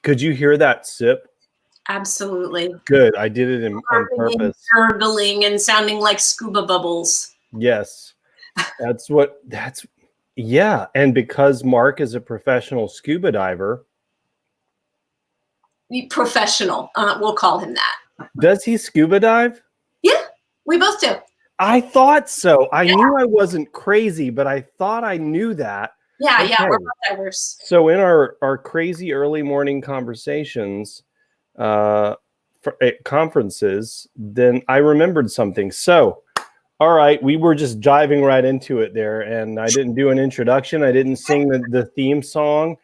Could you hear that sip? Absolutely. Good. I did it on purpose. Gurgling and sounding like scuba bubbles. Yes. Yeah. And because Mark is a professional scuba diver. Professional. We'll call him that. Does he scuba dive? Yeah, we both do. I thought so. I knew I wasn't crazy, but I thought I knew that. Yeah, okay. Yeah, we're both divers. So in our crazy early morning conversations at conferences, then I remembered something. So, all right, we were just diving right into it there, and I didn't do an introduction. I didn't sing the theme song.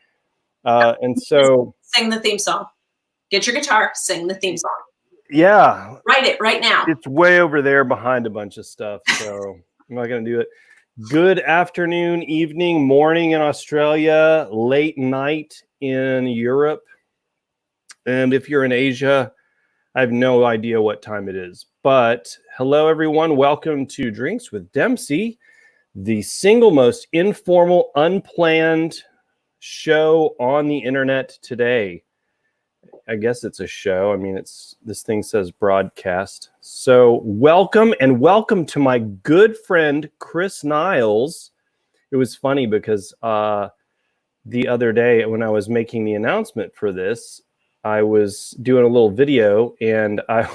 And so... Sing the theme song. Get your guitar, sing the theme song. Yeah. Write it right now. It's way over there behind a bunch of stuff, so I'm not going to do it. Good afternoon, evening, morning in Australia, late night in Europe. And if you're in Asia, I have no idea what time it is. But hello, everyone. Welcome to Drinks with Dempsey, the single most informal, unplanned show on the internet today. I guess it's a show. I mean, this thing says broadcast. So welcome to my good friend, Chris Niles. It was funny because the other day when I was making the announcement for this, I was doing a little video and I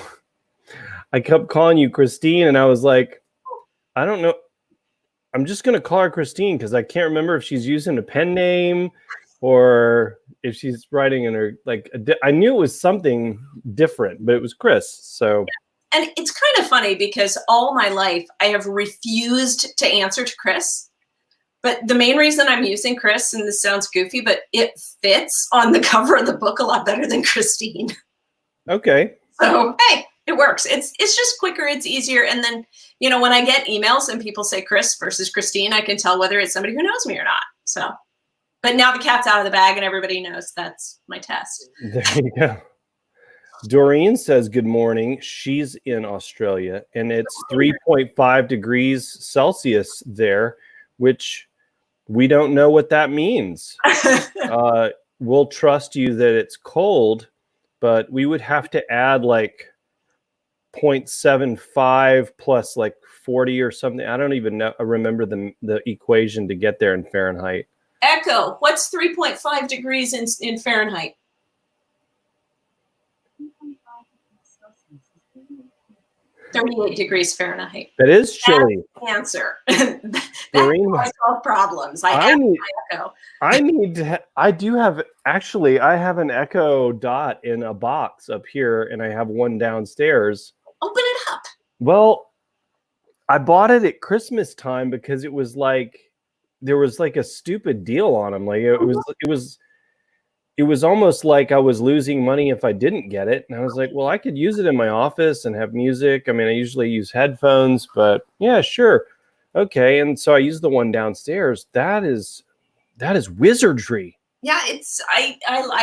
kept calling you Christine, and I was like, I don't know. I'm just going to call her Christine because I can't remember if she's using a pen name or if she's writing in her, I knew it was something different, but it was Chris. So, and it's kind of funny because all my life I have refused to answer to Chris. But the main reason I'm using Chris, and this sounds goofy, but it fits on the cover of the book a lot better than Christine. Okay. So, hey, it works. It's just quicker. It's easier. And then, when I get emails and people say Chris versus Christine, I can tell whether it's somebody who knows me or not. So. But now the cat's out of the bag and everybody knows that's my test. There you go. Doreen says good morning. She's in Australia and it's 3.5 degrees Celsius there, which we don't know what that means. We'll trust you that it's cold, but we would have to add 0.75 plus 40 or something. I don't even know. I remember the equation to get there in Fahrenheit. Echo, what's 3.5 degrees in Fahrenheit? 38 degrees Fahrenheit. That is chilly. That's answer. That's how I solve problems. I have an Echo Dot in a box up here, and I have one downstairs. Open it up. Well, I bought it at Christmas time because it was there was a stupid deal on them. It was almost like I was losing money if I didn't get it. And I was like, well, I could use it in my office and have music. I mean, I usually use headphones, but yeah, sure. Okay. And so I used the one downstairs. That is wizardry. Yeah, I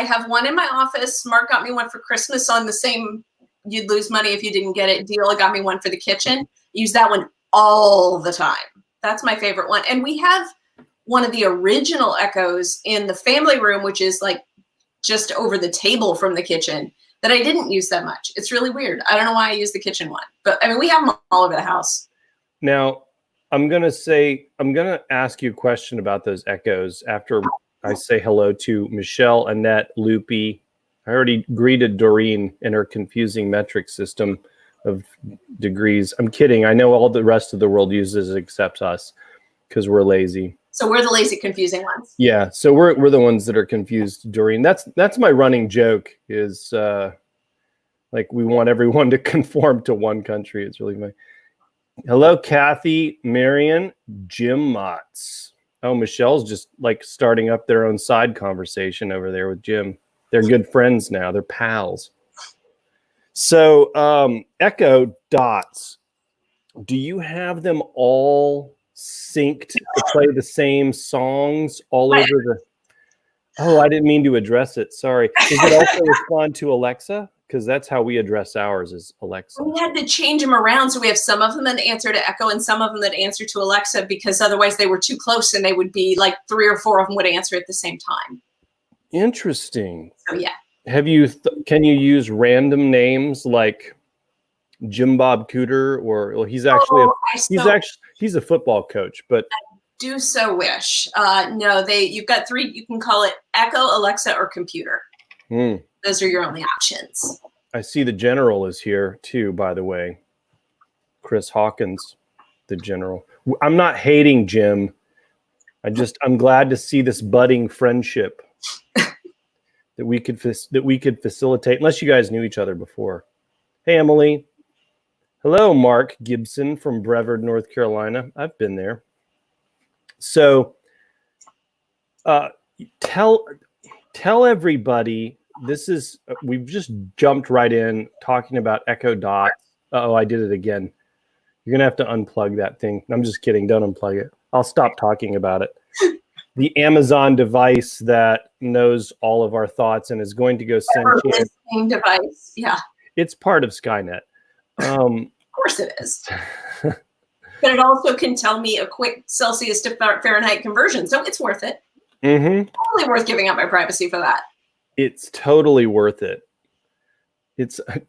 have one in my office. Mark got me one for Christmas on the same you'd lose money if you didn't get it deal. It got me one for the kitchen. Use that one all the time. That's my favorite one. And we have one of the original Echoes in the family room, which is just over the table from the kitchen, that I didn't use that much. It's really weird. I don't know why I use the kitchen one, but I mean, we have them all over the house. Now, I'm going to ask you a question about those Echoes after I say hello to Michelle, Annette, Loopy. I already greeted Doreen in her confusing metric system of degrees. I'm kidding. I know all the rest of the world uses it except us because we're lazy. So we're the lazy, confusing ones. Yeah. So we're the ones that are confused, Doreen. That's my running joke is we want everyone to conform to one country. It's really funny. Hello, Kathy, Marion, Jim Motts. Oh, Michelle's just starting up their own side conversation over there with Jim. They're good friends now. They're pals. So Echo Dots, do you have them all synced to play the same songs all over the... Oh, I didn't mean to address it. Sorry. Does it also respond to Alexa? Because that's how we address ours is Alexa. We had to change them around. So we have some of them that answer to Echo and some of them that answer to Alexa because otherwise they were too close and they would be 3 or 4 of them would answer at the same time. Interesting. So yeah. Have you? Can you use random names like Jim Bob Cooter, or well, he's actually he's a football coach, but do so wish. No, you've got three. You can call it Echo, Alexa, or computer. Those are your only options. I see the general is here too, by the way. Chris Hawkins, the general. I'm not hating Jim. I'm glad to see this budding friendship that we could facilitate, unless you guys knew each other before. Hey, Emily. Hello, Mark Gibson from Brevard, North Carolina. I've been there. So tell everybody, we've just jumped right in talking about Echo Dot. Oh, I did it again. You're going to have to unplug that thing. I'm just kidding. Don't unplug it. I'll stop talking about it. The Amazon device that knows all of our thoughts and is going to go sentient. Device. Yeah. It's part of Skynet. Of course it is. But it also can tell me a quick Celsius to Fahrenheit conversion. So it's worth it. Mm-hmm. Totally worth giving up my privacy for that. It's totally worth it.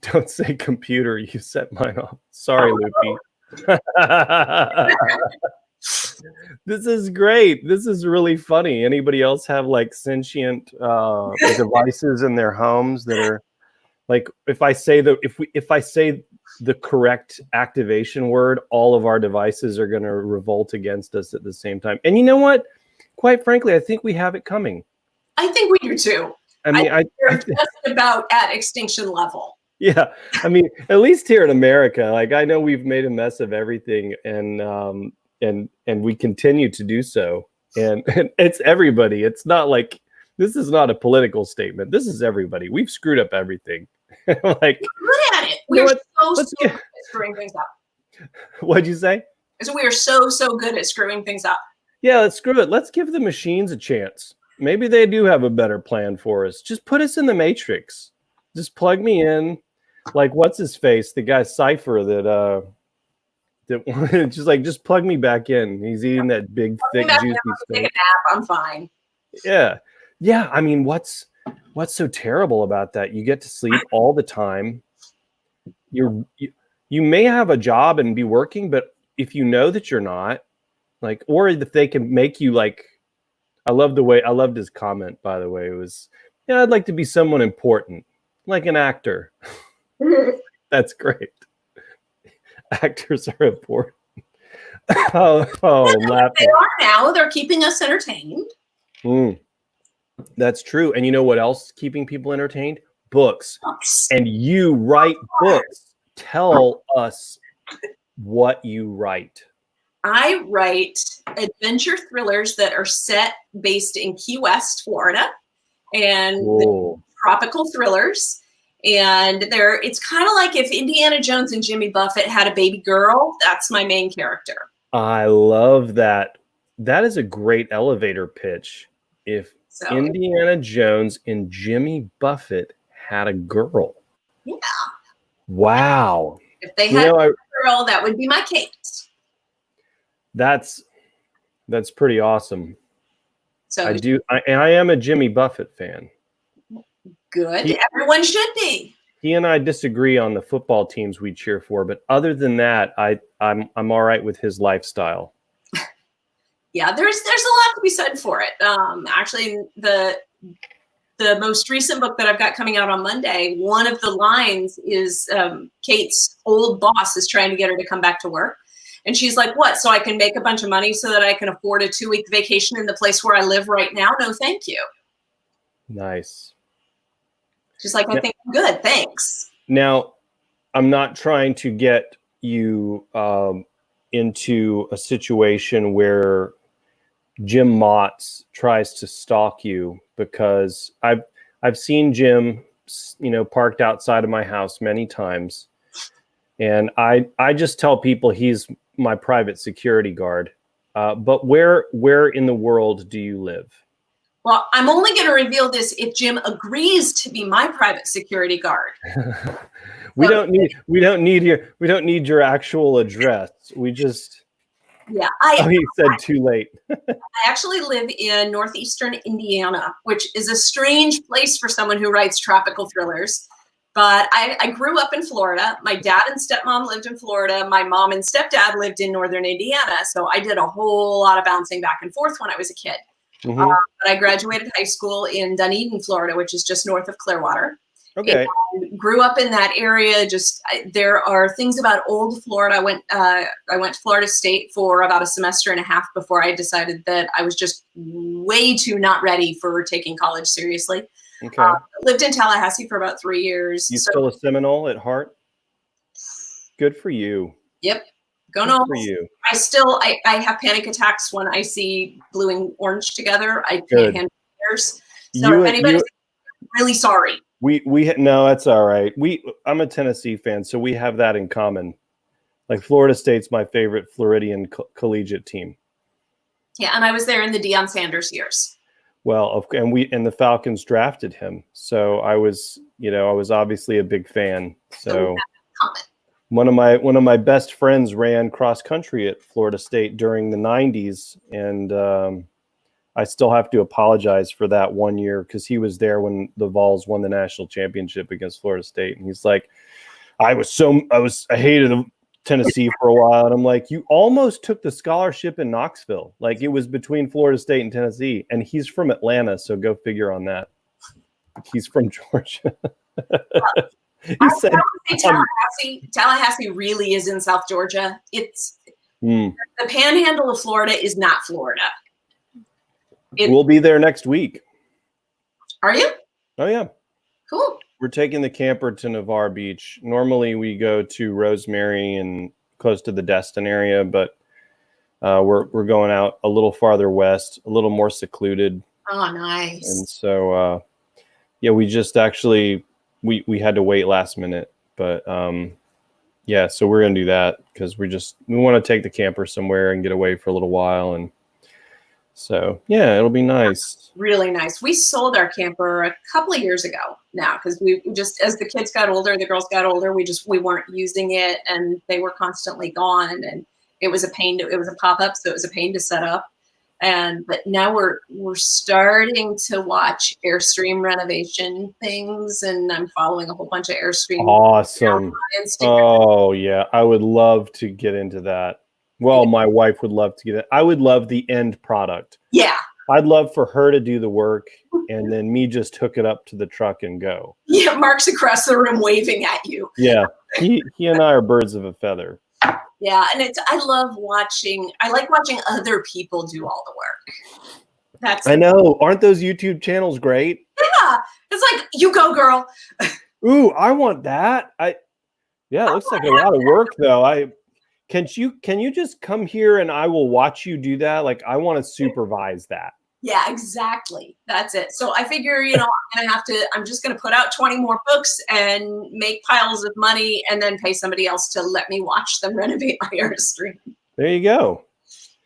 Don't say computer. You set mine off. Sorry, Loopy. This is great. This is really funny. Anybody else have like sentient devices in their homes that are like, if I say the correct activation word, all of our devices are going to revolt against us at the same time. And you know what? Quite frankly, I think we have it coming. I think we do too. I mean, we're just about at extinction level. Yeah, I mean, at least here in America, like I know we've made a mess of everything, and we continue to do so. And it's everybody. It's not like this is not a political statement. This is everybody. We've screwed up everything. Like, we're at it. We're so good at screwing things up. What'd you say? So we are so good at screwing things up. Yeah, let's screw it. Let's give the machines a chance. Maybe they do have a better plan for us. Just put us in the Matrix. Just plug me in. Like, what's his face? The guy Cypher that just plug me back in. He's eating that big, thick, juicy stuff. Take a nap. I'm fine. Yeah. I mean, what's so terrible about that? You get to sleep all the time. You may have a job and be working, but if you know that you're not, like, or if they can make you like, I loved his comment, by the way. It was, yeah, I'd like to be someone important, like an actor. That's great. Actors are important. I'm laughing. They are now. They're keeping us entertained. That's true. And you know what else is keeping people entertained? Books. And you write books. Tell us what you write. I write adventure thrillers that are based in Key West, Florida, and tropical thrillers. And it's kind of like if Indiana Jones and Jimmy Buffett had a baby girl. That's my main character. I love that. That is a great elevator pitch. If Indiana Jones and Jimmy Buffett had a girl. Yeah. Wow. If they had a girl, that would be my Kate. That's pretty awesome. So I am a Jimmy Buffett fan. Good. Everyone should be. He and I disagree on the football teams we cheer for, but other than that, I'm all right with his lifestyle. Yeah, there's a lot to be said for it. Actually, the most recent book that I've got coming out on Monday, one of the lines is Kate's old boss is trying to get her to come back to work. And she's like, what? So I can make a bunch of money so that I can afford a 2-week vacation in the place where I live right now? No, thank you. Nice. She's like, I think I'm good. Thanks. Now, I'm not trying to get you into a situation where Jim Motts tries to stalk you, because I've seen Jim, parked outside of my house many times. And I just tell people he's my private security guard. But where in the world do you live? Well, I'm only going to reveal this if Jim agrees to be my private security guard. We don't need your actual address. We just Yeah, He said too late. I actually live in northeastern Indiana, which is a strange place for someone who writes tropical thrillers. But I grew up in Florida. My dad and stepmom lived in Florida. My mom and stepdad lived in northern Indiana. So I did a whole lot of bouncing back and forth when I was a kid. Mm-hmm. But I graduated high school in Dunedin, Florida, which is just north of Clearwater. Okay. And grew up in that area. There are things about old Florida. I went to Florida State for about a semester and a half before I decided that I was just way too not ready for taking college seriously. Okay. Lived in Tallahassee for about 3 years. You still a Seminole at heart? Good for you. Yep. Go Good Noles. for you. I have panic attacks when I see blue and orange together. I can't Good. handle theirs. So if anybody's really sorry. No, that's all right. I'm a Tennessee fan, so we have that in common. Like Florida State's my favorite Floridian collegiate team. Yeah, and I was there in the Deion Sanders years. Well, and the Falcons drafted him, so I was obviously a big fan. So one of my best friends ran cross country at Florida State during the 90s, and I still have to apologize for that 1 year because he was there when the Vols won the national championship against Florida State, and he's like, I hated Tennessee for a while, and I'm like, you almost took the scholarship in Knoxville. Like, it was between Florida State and Tennessee, and he's from Atlanta, so go figure on that. He's from Georgia. He said, Tallahassee really is in South Georgia. It's the panhandle of Florida is not Florida. We'll be there next week. Are you? Oh yeah. Cool. We're taking the camper to Navarre Beach. Normally we go to Rosemary and close to the Destin area, but we're going out a little farther west, a little more secluded. Oh, nice. And so we just actually we had to wait last minute, but so we're gonna do that because we want to take the camper somewhere and get away for a little while, and so yeah, it'll be nice. Really nice. We sold our camper a couple of years ago now because we just, as the kids got older, the girls got older, we weren't using it, and they were constantly gone, and it was a pain. It was a pop-up, so it was a pain to set up. But now we're starting to watch Airstream renovation things, and I'm following a whole bunch of Airstream. Awesome. Oh yeah, I would love to get into that. Well, my wife would love to get it. I would love the end product. Yeah. I'd love for her to do the work and then me just hook it up to the truck and go. Yeah, Mark's across the room waving at you. Yeah, he and I are birds of a feather. Yeah, and I like watching other people do all the work. I know. Aren't those YouTube channels great? Yeah. It's like, you go, girl. Ooh, I want that. It looks like a lot of work though. Can you just come here and I will watch you do that? Like, I want to supervise that. Yeah, exactly. That's it. So I figure, I'm just going to put out 20 more books and make piles of money and then pay somebody else to let me watch them renovate my Airstream. There you go.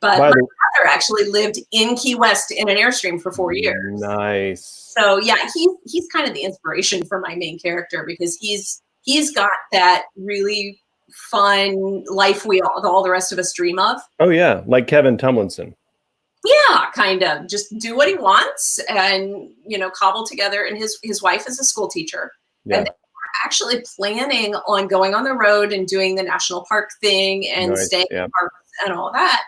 But my brother actually lived in Key West in an Airstream for 4 years. Nice. So yeah, he's kind of the inspiration for my main character because he's got that really fun life all the rest of us dream of. Oh yeah, like Kevin Tumlinson. Yeah, kind of. Just do what he wants and, cobble together. And his wife is a school teacher. Yeah. And they're actually planning on going on the road and doing the national park thing and staying in parks and all that.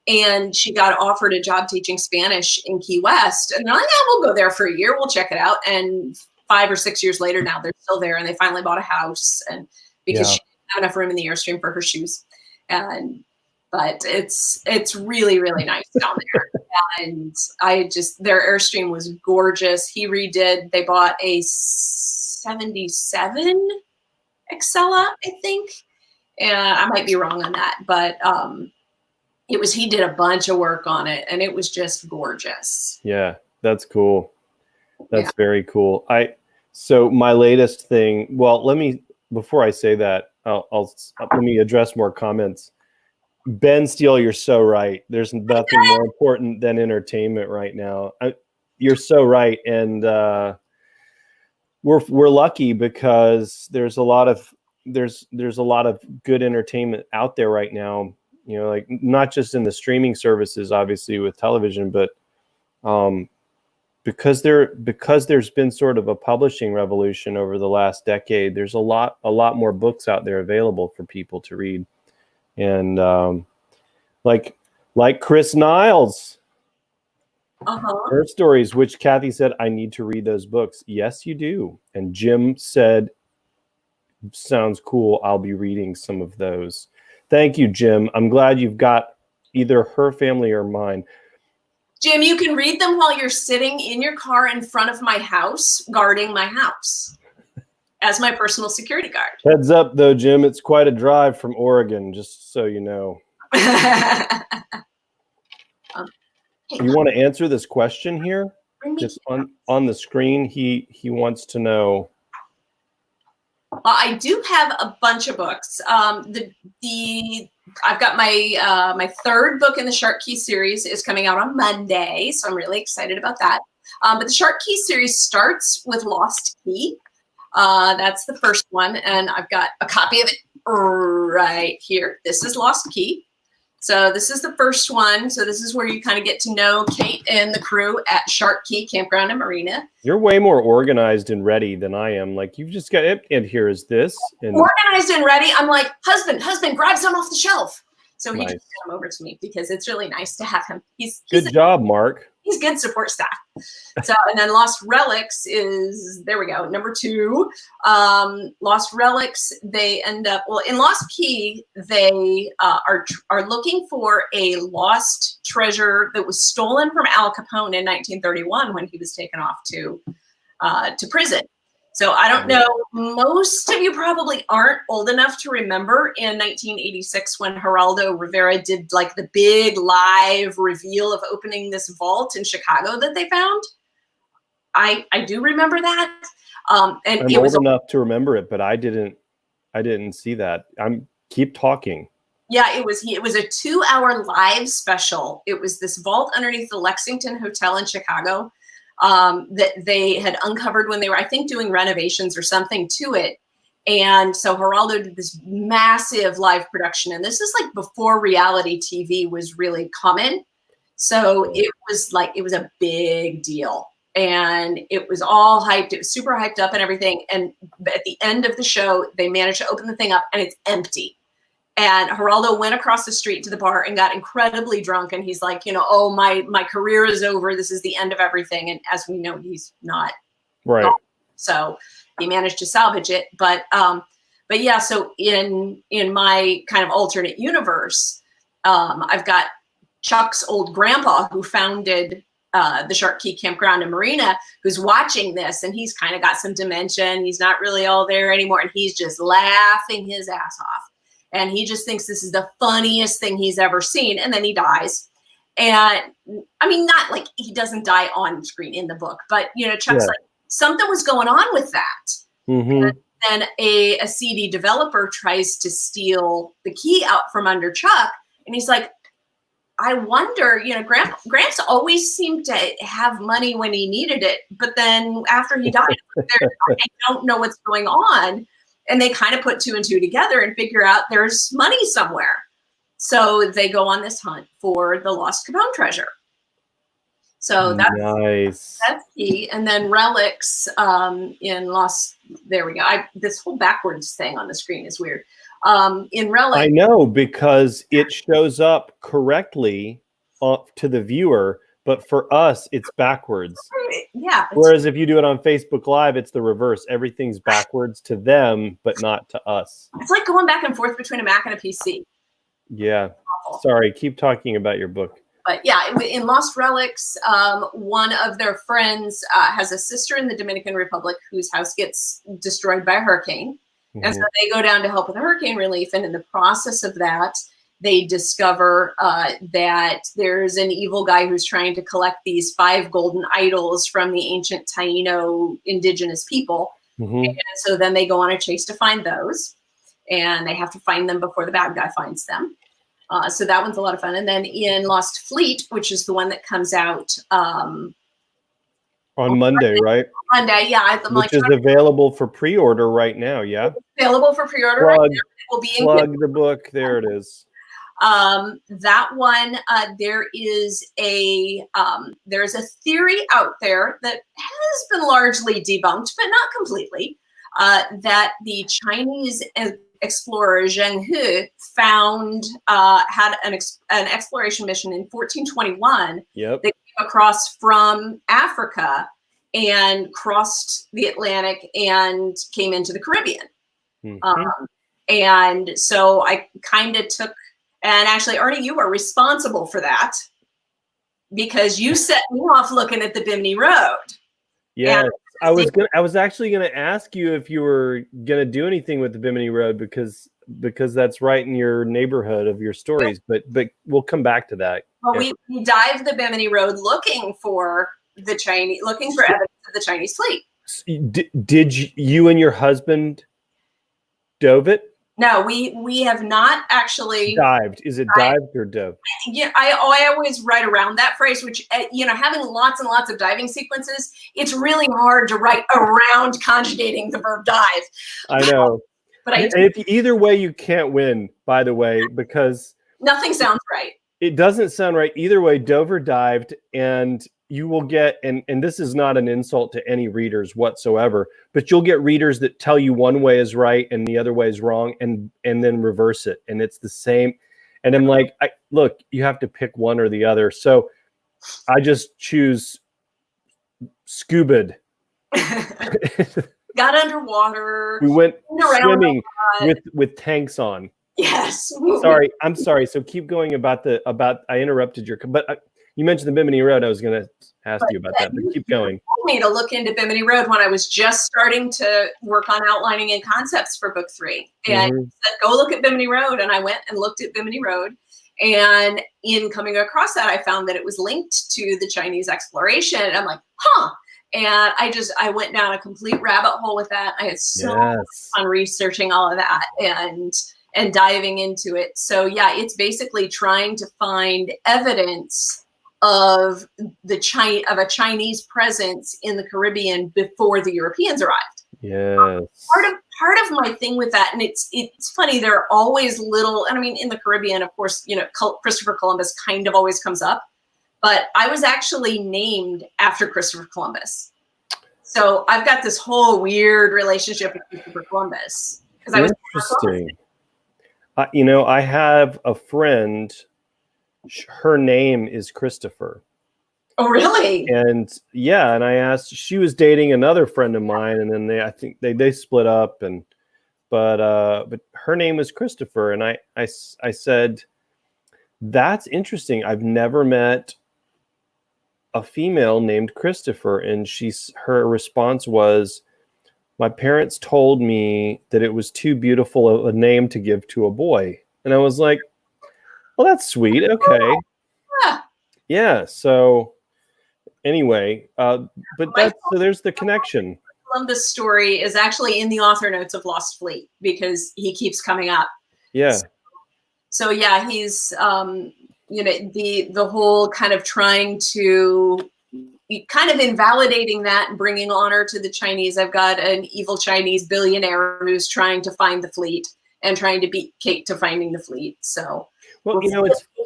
And she got offered a job teaching Spanish in Key West. And they're like, we'll go there for a year. We'll check it out. And 5 or 6 years later, now they're still there. And they finally bought a house and because she didn't have enough room in the Airstream for her shoes. But it's really, really nice down there. And their Airstream was gorgeous. They bought a 77 Excella, I think. I might be wrong on that, but he did a bunch of work on it and it was just gorgeous. Yeah, that's cool. That's very cool. So my latest thing, before I say that, let me address more comments. Ben Steele, you're so right. There's nothing more important than entertainment right now. You're so right, and we're lucky because there's a lot of good entertainment out there right now. You know, like not just in the streaming services, obviously with television, but because there's been sort of a publishing revolution over the last decade, there's a lot more books out there available for people to read. And like Chris Niles, her stories, which Kathy said, I need to read those books. Yes, you do. And Jim said, sounds cool. I'll be reading some of those. Thank you, Jim. I'm glad you've got either her family or mine. Jim, you can read them while you're sitting in your car in front of my house, guarding my house as my personal security guard. Heads up, though, Jim. It's quite a drive from Oregon, just so you know. You want to answer this question here? Just on the screen, he wants to know. Well, I do have a bunch of books. I've got my third book in the Shark Key series is coming out on Monday, so I'm really excited about that. But the Shark Key series starts with Lost Key. That's the first one, and I've got a copy of it right here. This is Lost Key. So this is the first one. So this is where you kind of get to know Kate and the crew at Shark Key Campground and Marina. You're way more organized and ready than I am. Like, you've just got it, and here is this. And organized and ready. I'm like, husband, grab some off the shelf. So he nice. just sent them over to me because it's really nice to have him. He's good job, Mark. He's good support staff. So, and then Lost Relics is, there we go, number 2. Lost Relics, they end up, well, in Lost Key, they are looking for a lost treasure that was stolen from Al Capone in 1931 when he was taken off to prison. So I don't know, most of you probably aren't old enough to remember in 1986 when Geraldo Rivera did like the big live reveal of opening this vault in Chicago that they found. I do remember that. And I'm old enough to remember it, but I didn't see that. Keep talking. Yeah, it was a 2-hour live special. It was this vault underneath the Lexington Hotel in Chicago. That they had uncovered when they were, I think, doing renovations or something to it. And so Geraldo did this massive live production. And this is like before reality TV was really common. So it was a big deal. And it was all hyped. It was super hyped up and everything. And at the end of the show, they managed to open the thing up and it's empty. And Geraldo went across the street to the bar and got incredibly drunk. And he's like, oh, my career is over. This is the end of everything. And as we know, he's not. Right. So he managed to salvage it. But yeah, so in my kind of alternate universe, I've got Chuck's old grandpa who founded the Shark Key Campground and Marina, who's watching this. And he's kind of got some dementia and he's not really all there anymore. And he's just laughing his ass off. And he just thinks this is the funniest thing he's ever seen. And then he dies. And I mean, not like he doesn't die on screen in the book, but Chuck's like, something was going on with that. Mm-hmm. And then a seedy developer tries to steal the key out from under Chuck. And he's like, I wonder, Gramps always seemed to have money when he needed it. But then after he died, I don't know what's going on. And they kind of put 2 and 2 together and figure out there's money somewhere. So they go on this hunt for the lost Capone treasure. So that's nice. That's key. And then Relics in Lost, there we go. This whole backwards thing on the screen is weird. In Relics. I know, because it shows up correctly to the viewer, but for us, it's backwards. Yeah. Whereas if you do it on Facebook Live, it's the reverse. Everything's backwards to them, but not to us. It's like going back and forth between a Mac and a PC. Yeah. Sorry, keep talking about your book. But yeah, in Lost Relics, one of their friends has a sister in the Dominican Republic whose house gets destroyed by a hurricane. Mm-hmm. And so they go down to help with hurricane relief. And in the process of that, they discover that there's an evil guy who's trying to collect these 5 golden idols from the ancient Taino indigenous people. Mm-hmm. And so then they go on a chase to find those. And they have to find them before the bad guy finds them. So that one's a lot of fun. And then in Lost Fleet, which is the one that comes out on Monday, right? Monday, yeah. Which is available for pre-order right now, yeah? It's available for pre-order right now. It will be plug the book. There it is. That one, there's a theory out there that has been largely debunked, but not completely, that the Chinese explorer Zheng He had an exploration mission in 1421. Yep. They came across from Africa and crossed the Atlantic and came into the Caribbean. Mm-hmm. And so I kind of took, and actually, Ernie, you were responsible for that because you set me off looking at the Bimini Road. Yeah, I was actually gonna ask you if you were gonna do anything with the Bimini Road because that's right in your neighborhood of your stories. But we'll come back to that. Well, we dived the Bimini Road looking for evidence of the Chinese fleet. Did you and your husband dove it? No, we have not actually dived. Is it dived or dove? Yeah, I always write around that phrase, which, having lots and lots of diving sequences, it's really hard to write around conjugating the verb dive. I know. But either way, you can't win, by the way, because nothing sounds right. It doesn't sound right. Either way, dove or dived, and you will get, and this is not an insult to any readers whatsoever, but you'll get readers that tell you one way is right and the other way is wrong, and then reverse it, and it's the same. And I'm like, look, you have to pick one or the other. So I just choose scuba'd. Got underwater. We went swimming with tanks on. Yes. I'm sorry. So keep going about I interrupted but you mentioned the Bimini Road. I was going to ask you about that, but keep going. You told me to look into Bimini Road when I was just starting to work on outlining and concepts for book 3. And you said, go look at Bimini Road. And I went and looked at Bimini Road. And in coming across that, I found that it was linked to the Chinese exploration. And I'm like, huh. And I went down a complete rabbit hole with that. I had so much fun researching all of that and diving into it. So yeah, it's basically trying to find evidence of a Chinese presence in the Caribbean before the Europeans arrived. Yes. Part of my thing with that, and it's funny, there are always little, and I mean, in the Caribbean, of course, Christopher Columbus kind of always comes up, but I was actually named after Christopher Columbus. So I've got this whole weird relationship with Christopher Columbus because I was interesting. I have a friend, her name is Christopher. Oh, really? And yeah, and I asked, she was dating another friend of mine, and then I think they split up, but her name was Christopher, and I said, that's interesting. I've never met a female named Christopher, and her response was, my parents told me that it was too beautiful a name to give to a boy. And I was like, well, that's sweet. Okay. Yeah. So anyway, so there's the connection. Columbus story is actually in the author notes of Lost Fleet because he keeps coming up. Yeah. So yeah, he's, the whole kind of trying to kind of invalidating that and bringing honor to the Chinese. I've got an evil Chinese billionaire who's trying to find the fleet and trying to beat Kate to finding the fleet. So well, we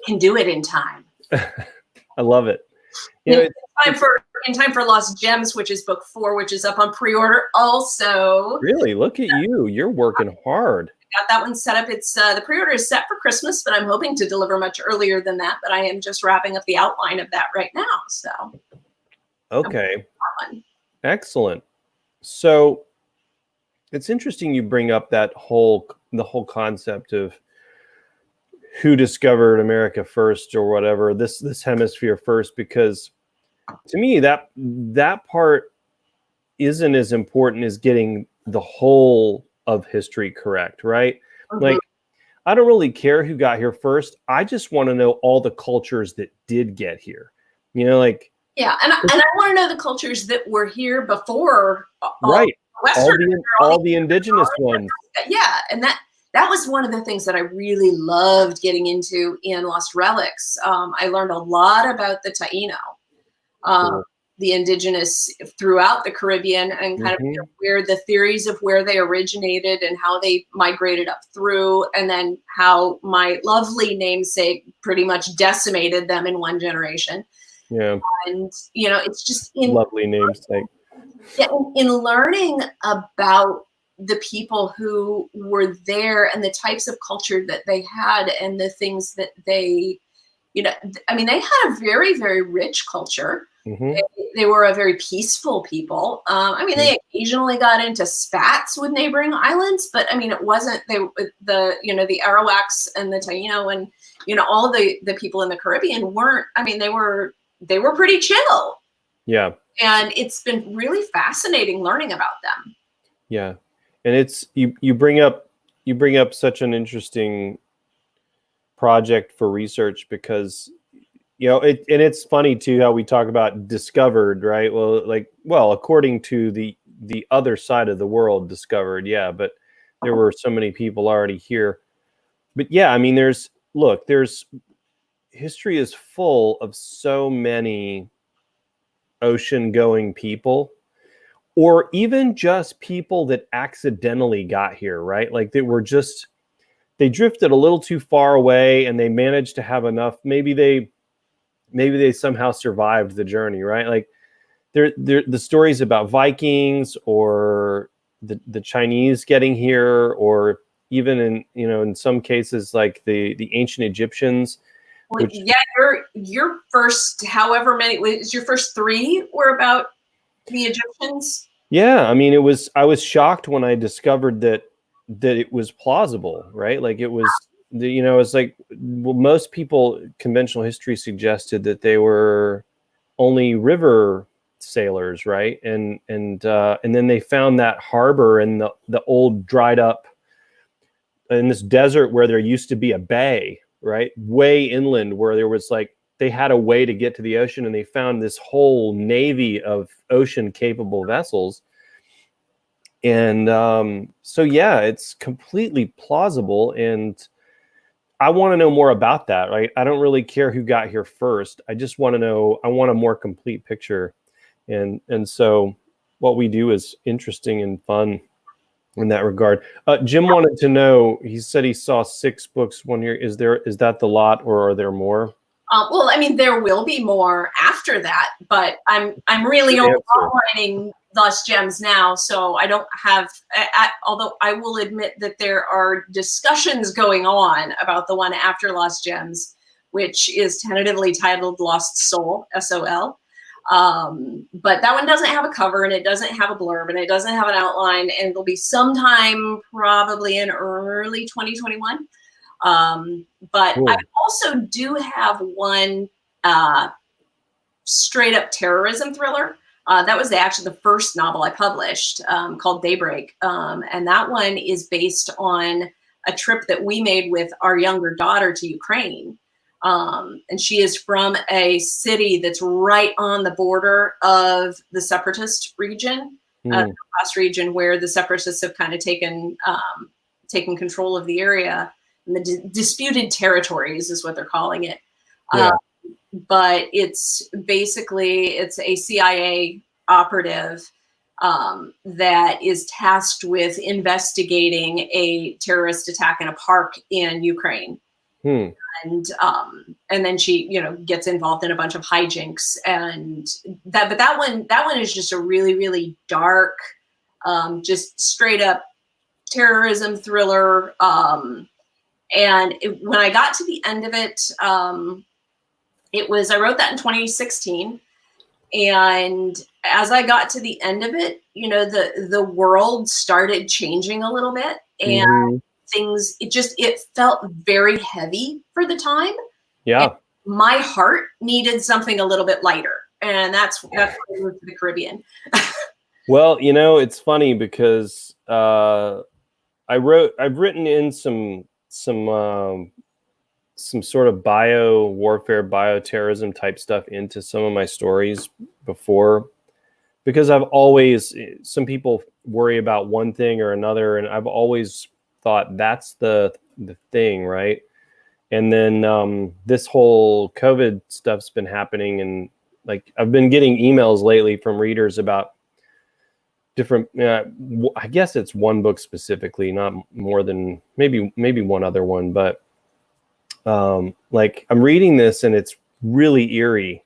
can do it in time. I love it. In time for Lost Gems, which is book 4, which is up on pre-order also. Really? Look at you. You're working hard. Got that one set up. It's the pre-order is set for Christmas, but I'm hoping to deliver much earlier than that. But I am just wrapping up the outline of that right now. So okay. Excellent. So it's interesting you bring up the whole concept of who discovered America first or whatever, this hemisphere first, because to me that part isn't as important as getting the whole of history correct, right? Mm-hmm. Like, I don't really care who got here first. I just want to know all the cultures that did get here. Like, yeah, and I want to know the cultures that were here before, right? All the indigenous ones. Yeah, and that was one of the things that I really loved getting into in Lost Relics. I learned a lot about the Taino. Cool. the indigenous throughout the Caribbean, and kind of where the theories of where they originated and how they migrated up through, and then how my lovely namesake pretty much decimated them in one generation. Yeah. And, it's just lovely namesake. Yeah, in learning about the people who were there and the types of culture that they had and the things that they, they had a very, very rich culture. They were a very peaceful people. They occasionally got into spats with neighboring islands, but it wasn't the Arawaks and the Taino and all the people in the Caribbean weren't. They were pretty chill. Yeah, and it's been really fascinating learning about them. Yeah, and it's you bring up such an interesting project for research because. And it's funny too how we talk about discovered, right? Well, according to the other side of the world, discovered, yeah. But there were so many people already here. But yeah, there's history is full of so many ocean-going people, or even just people that accidentally got here, right? Like they drifted a little too far away, and they managed to have enough. Maybe they somehow survived the journey, right? Like the stories about Vikings or the Chinese getting here, or even in some cases like the ancient Egyptians. Your first, however many, was your first 3 were about the Egyptians? Yeah, I was shocked when I discovered that it was plausible, right? Like it was. It's like, well, most people, conventional history suggested that they were only river sailors, right? And then they found that harbor in the old dried up in this desert where there used to be a bay, right? Way inland, where there was they had a way to get to the ocean, and they found this whole navy of ocean capable vessels. And so yeah, it's completely plausible, and I want to know more about that, right? I don't really care who got here first. I just want to know. I want a more complete picture, and so what we do is interesting and fun in that regard. Jim wanted to know. He said he saw 6 books one year. Is that the lot, or are there more? Well, there will be more after that, but I'm really only writing Lost Gems now, so I don't have. Although I will admit that there are discussions going on about the one after Lost Gems, which is tentatively titled Lost Soul, SOL. But that one doesn't have a cover, and it doesn't have a blurb, and it doesn't have an outline, and it'll be sometime probably in early 2021. But cool. I also do have one straight up terrorism thriller. That was actually the first novel I published, called Daybreak. And that one is based on a trip that we made with our younger daughter to Ukraine. And she is from a city that's right on the border of the separatist region, the Donbass region, where the separatists have kind of taken control of the area. And the disputed territories is what they're calling it. Yeah. But it's basically, it's a CIA operative that is tasked with investigating a terrorist attack in a park in Ukraine. And then she, gets involved in a bunch of hijinks, and that one is just a really, really dark, just straight up terrorism thriller. And when I got to the end of it, I wrote that in 2016. And as I got to the end of it, the world started changing a little bit, and it felt very heavy for the time. Yeah. And my heart needed something a little bit lighter. And that's why I moved to the Caribbean. Well, it's funny because I've written in some sort of warfare, bioterrorism type stuff into some of my stories before, because some people worry about one thing or another, and I've always thought that's the thing, right? And then this whole COVID stuff's been happening, and like I've been getting emails lately from readers about different, I guess it's one book specifically, not more than maybe one other one, but like I'm reading this and it's really eerie.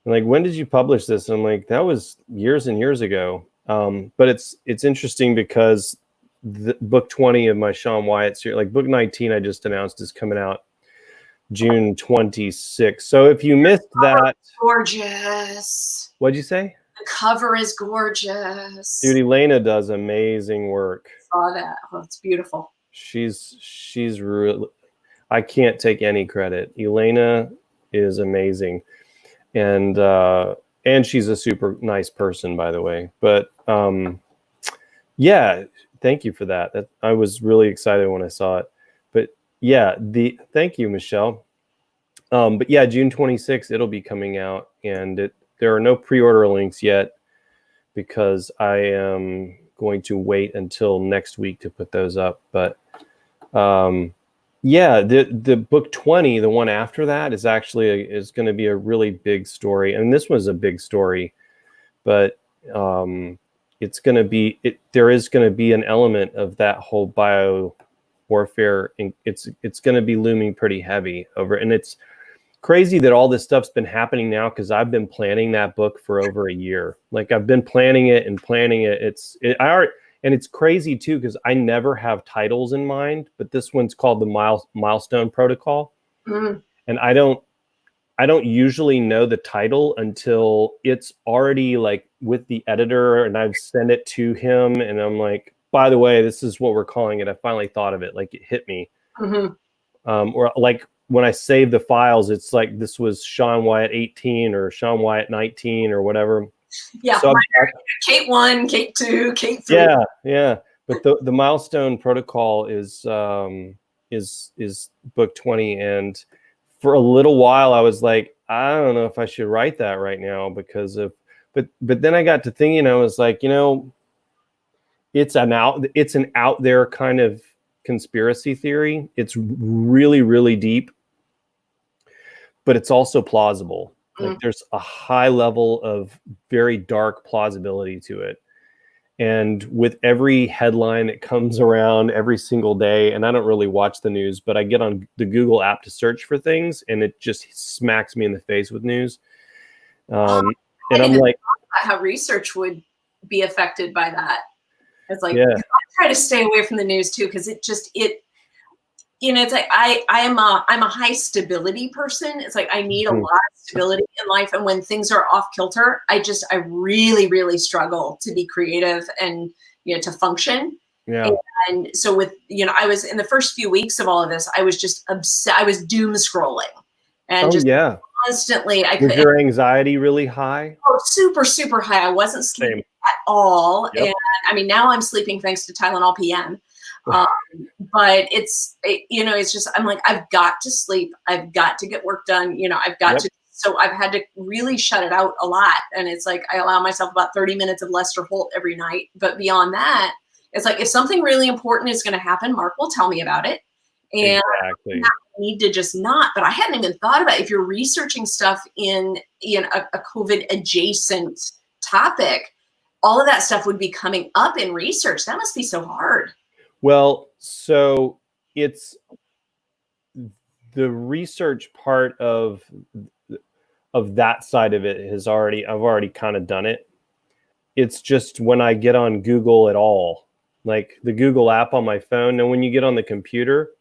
And like, when did you publish this? And I'm like, that was years and years ago. But it's interesting because the book 20 of my Sean Wyatt series, like book 19 I just announced, is coming out June 26th. So if you missed that, gorgeous. What'd you say? The cover is gorgeous. Dude, Elena does amazing work. Saw that. Oh, it's beautiful. She's really, I can't take any credit. Elena is amazing. And she's a super nice person, by the way. But yeah, thank you for that. I was really excited when I saw it. But yeah, thank you, Michelle. But yeah, June 26th, it'll be coming out, and there are no pre-order links yet because I am going to wait until next week to put those up. But yeah, the book 20, the one after that, is actually is going to be a really big story, and this was a big story, but it's going to be there is going to be an element of that whole bio warfare, and it's going to be looming pretty heavy over, and it's crazy that all this stuff's been happening now because I've been planning that book for over a year. Like I've been planning it. And it's crazy too, because I never have titles in mind, but this one's called the Milestone Protocol. Mm. And I don't usually know the title until it's already like with the editor and I've sent it to him. And I'm like, by the way, this is what we're calling it. I finally thought of it. Like it hit me. Mm-hmm. Or like when I save the files, it's like, this was Sean Wyatt 18 or Sean Wyatt 19 or whatever. Yeah, so Kate 1, Kate 2, Kate 3. Yeah. But the Milestone Protocol is book 20, and for a little while I was like, I don't know if I should write that right now because of. But then I got to thinking, I was like, it's an out there kind of conspiracy theory. It's really, really deep, but it's also plausible. Like there's a high level of very dark plausibility to it. And with every headline that comes around every single day, and I don't really watch the news, but I get on the Google app to search for things, and it just smacks me in the face with news. And I'm like, how research would be affected by that. It's like, yeah. I try to stay away from the news too, because it's like I'm a high stability person. It's like I need a lot of stability in life, and when things are off kilter, I really, really struggle to be creative and to function. Yeah. And so with I was in the first few weeks of all of this, I was just I was doom scrolling, and constantly. Was your anxiety really high? Oh, super, super high. I wasn't sleeping at all, and I mean now I'm sleeping thanks to Tylenol PM. But it's just, I'm like, I've got to sleep. I've got to get work done. I've got to, so I've had to really shut it out a lot. And it's like, I allow myself about 30 minutes of Lester Holt every night. But beyond that, it's like, if something really important is going to happen, Mark will tell me about it. And I need to just not, but I hadn't even thought about it. If you're researching stuff in a COVID adjacent topic, all of that stuff would be coming up in research. That must be so hard. Well, so it's the research part of that side of it I've already kind of done it. It's just when I get on Google at all, like the Google app on my phone, and when you get on the computer,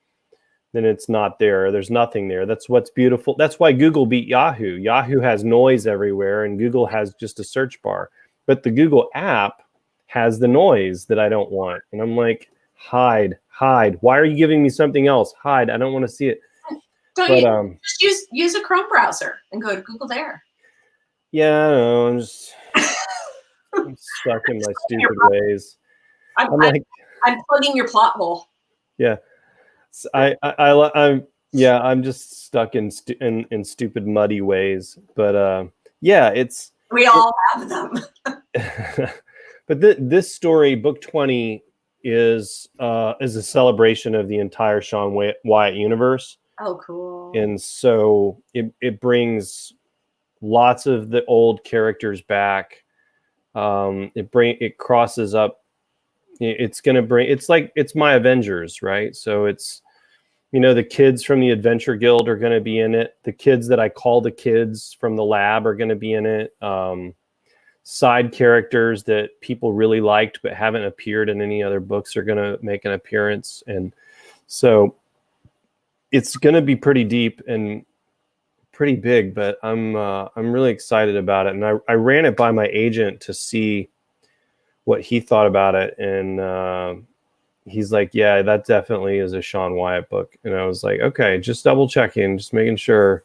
then it's not there. There's nothing there. That's what's beautiful. That's why Google beat Yahoo. Yahoo has noise everywhere, and Google has just a search bar. But the Google app has the noise that I don't want. And I'm like, hide. Why are you giving me something else? Hide. I don't want to see it. Just use a Chrome browser and go to Google there. Yeah, I know. I'm stuck in my stupid ways. I'm plugging your plot hole. Yeah. I'm just stuck in stupid muddy ways. But we all have them. But this story, book 20, is a celebration of the entire Sean Wyatt universe. Oh, cool. And so it brings lots of the old characters back. It crosses up. It's going to bring, it's my Avengers, right? So it's, the kids from the Adventure Guild are going to be in it. The kids that I call the kids from the lab are going to be in it. Side characters that people really liked but haven't appeared in any other books are going to make an appearance. And so it's going to be pretty deep and pretty big, but I'm really excited about it. And I ran it by my agent to see what he thought about it. And he's like, yeah, that definitely is a Sean Wyatt book. And I was like, okay, just double checking, just making sure,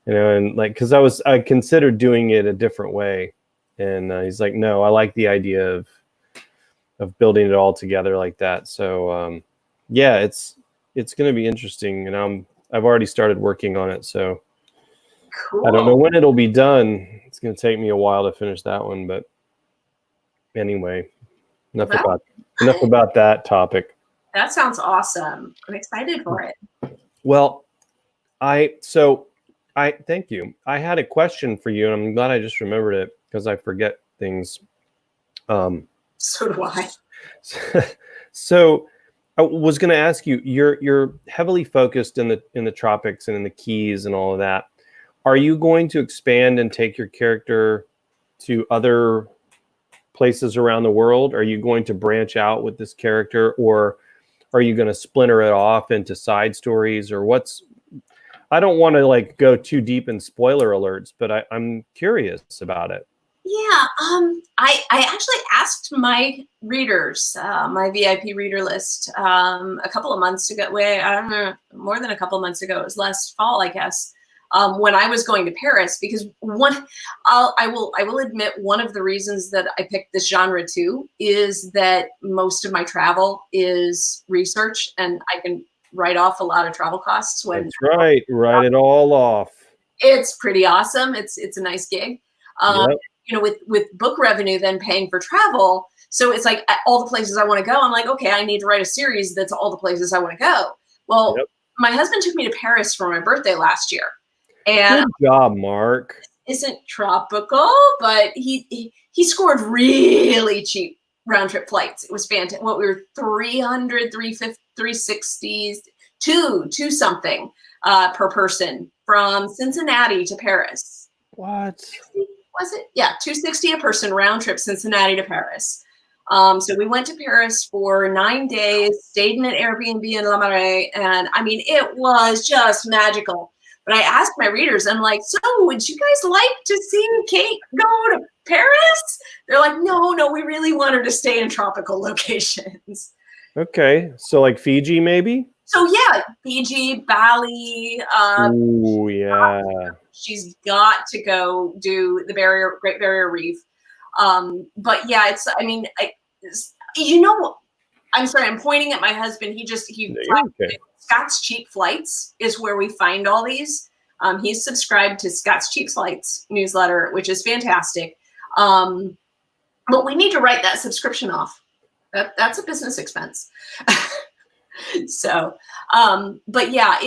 and like, cause I considered doing it a different way. And he's like, no, I like the idea of building it all together like that. So yeah, it's going to be interesting. And I've already started working on it. So Cool. I don't know when it'll be done. It's going to take me a while to finish that one, but anyway, enough about that topic. That sounds awesome. I'm excited for it. Well, thank you. I had a question for you, and I'm glad I just remembered it because I forget things. So do I. So I was going to ask you, you're heavily focused in the tropics and in the Keys and all of that. Are you going to expand and take your character to other places around the world? Are you going to branch out with this character, or are you going to splinter it off into side stories, or I don't want to like go too deep in spoiler alerts, but I'm curious about it. Yeah, I actually asked my readers, my VIP reader list, a couple of months ago. I don't know, more than a couple of months ago. It was last fall, I guess. When I was going to Paris, because I will admit, one of the reasons that I picked this genre too is that most of my travel is research, and I can write off a lot of travel costs when. That's right. Write it all off. It's pretty awesome. It's a nice gig. Yep. With book revenue then paying for travel. So it's like all the places I want to go. I'm like, okay, I need to write a series that's all the places I want to go. Well, My husband took me to Paris for my birthday last year. And good job, Mark. Isn't tropical, but he scored really cheap round trip flights. It was fantastic. What we were 300, 350, 360s, two something per person from Cincinnati to Paris. What was it? Yeah, 260 a person round trip Cincinnati to Paris. So we went to Paris for 9 days, stayed in an Airbnb in La Marais, and I mean, it was just magical. But I asked my readers, I'm like, so would you guys like to see Kate go to Paris? They're like, no, we really want her to stay in tropical locations. Okay, so like Fiji, maybe? So yeah, Fiji, Bali. Ooh, yeah. She's got to go do the Great Barrier Reef. But yeah, I'm sorry, I'm pointing at my husband. Scott's Cheap Flights is where we find all these. He's subscribed to Scott's Cheap Flights newsletter, which is fantastic. But we need to write that subscription off. That's a business expense. So, but yeah,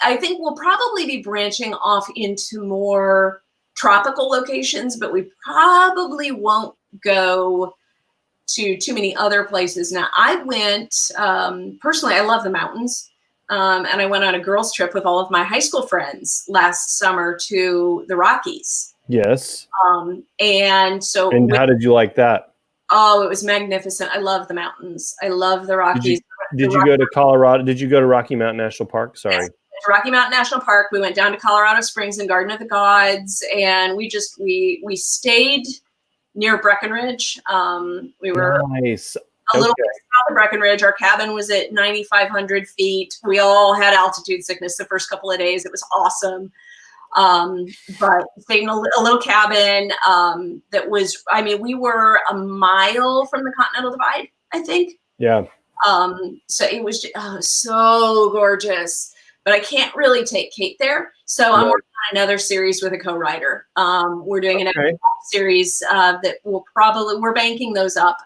I think we'll probably be branching off into more tropical locations, but we probably won't go to too many other places. Now, I went, personally, I love the mountains. And I went on a girls' trip with all of my high school friends last summer to the Rockies. Yes. And how did you like that? Oh, it was magnificent. I love the mountains. I love the Rockies. Did you go to Colorado? Did you go to Rocky Mountain National Park? Sorry. Yes, Rocky Mountain National Park. We went down to Colorado Springs and Garden of the Gods, and we stayed near Breckenridge. We were nice. A little bit south of Breckenridge. Our cabin was at 9,500 feet. We all had altitude sickness the first couple of days. It was awesome. But stayed in a little cabin that was, we were a mile from the Continental Divide, I think. Yeah. So it was so gorgeous. But I can't really take Kate there. So I'm working on another series with a co-writer. We're doing an series that we're banking those up.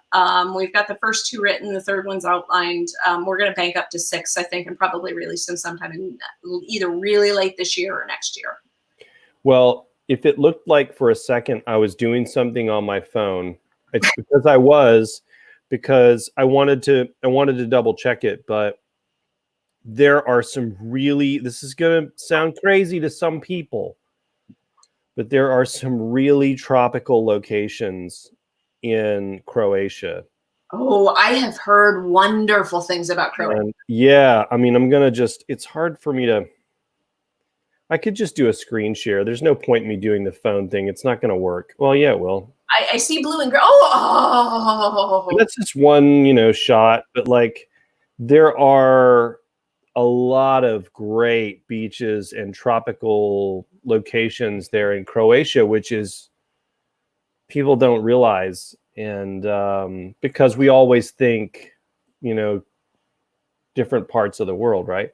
We've got the first 2 written, the third one's outlined. We're going to bank up to 6, I think, and probably release them sometime in either really late this year or next year. Well, if it looked like for a second I was doing something on my phone, it's because I wanted to double check it, but there are some really, this is going to sound crazy to some people, but there are some really tropical locations in Croatia. Oh, I have heard wonderful things about Croatia. And yeah, I mean, it's hard for me to, I could just do a screen share. There's no point in me doing the phone thing. It's not going to work. Well, yeah, it will. I see blue and gray. Oh, And that's just one, shot, but like there are a lot of great beaches and tropical locations there in Croatia, which is people don't realize. And because we always think, different parts of the world, right?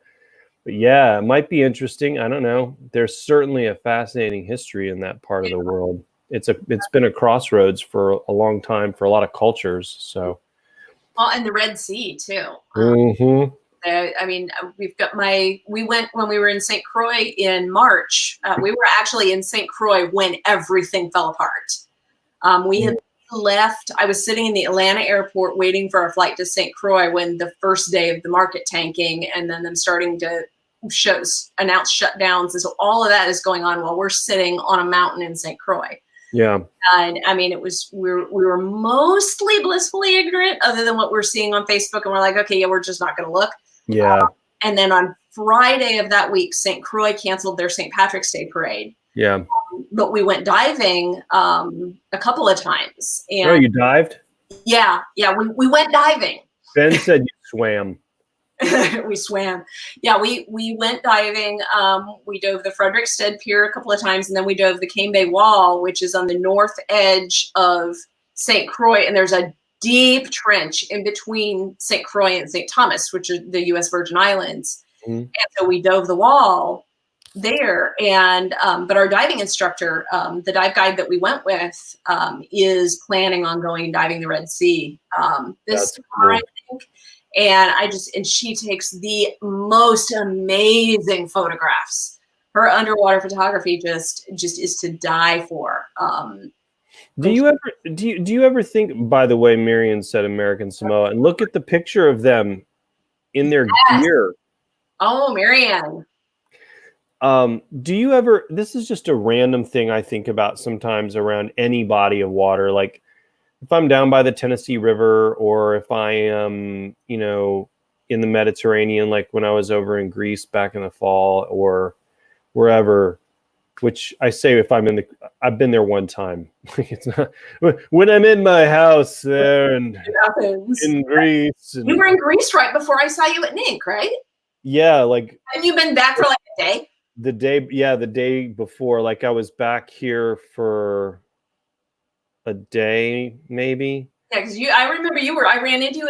But yeah, it might be interesting. I don't know. There's certainly a fascinating history in that part of the world. It's been a crossroads for a long time for a lot of cultures. So, well, and the Red Sea too. mm-hmm. I mean, we went when we were in St. Croix in March. We were actually in St. Croix when everything fell apart. We had left. I was sitting in the Atlanta airport waiting for our flight to St. Croix when the first day of the market tanking and then them starting to announce shutdowns. And so all of that is going on while we're sitting on a mountain in St. Croix. Yeah. And I mean, we were mostly blissfully ignorant other than what we're seeing on Facebook. And we're like, okay, yeah, we're just not going to look. Yeah. And then on Friday of that week, St. Croix canceled their St. Patrick's Day parade. Yeah. But we went diving a couple of times. And oh, you dived? Yeah. We went diving. Ben said you swam. We swam. Yeah, we went diving. We dove the Frederiksted Pier a couple of times, and then we dove the Cane Bay Wall, which is on the north edge of St. Croix. And there's a deep trench in between St. Croix and St. Thomas, which are the U.S. Virgin Islands. Mm-hmm. And so we dove the wall there. And but our diving instructor, the dive guide that we went with, is planning on going diving the Red Sea this summer, I think. And she takes the most amazing photographs. Her underwater photography just is to die for. Do you ever think, by the way, Marion said American Samoa, and look at the picture of them in their gear. Oh, Marion. Do you ever, this is just a random thing I think about sometimes around any body of water, like if I'm down by the Tennessee River or if I am, in the Mediterranean, like when I was over in Greece back in the fall or wherever, which I say if I've been there one time. It's not, when I'm in my house there and in Greece. You were in Greece right before I saw you at NINC, right? Yeah, like. Have you been back for like a day? The day before, like I was back here for a day, maybe. Yeah, because I remember I ran into you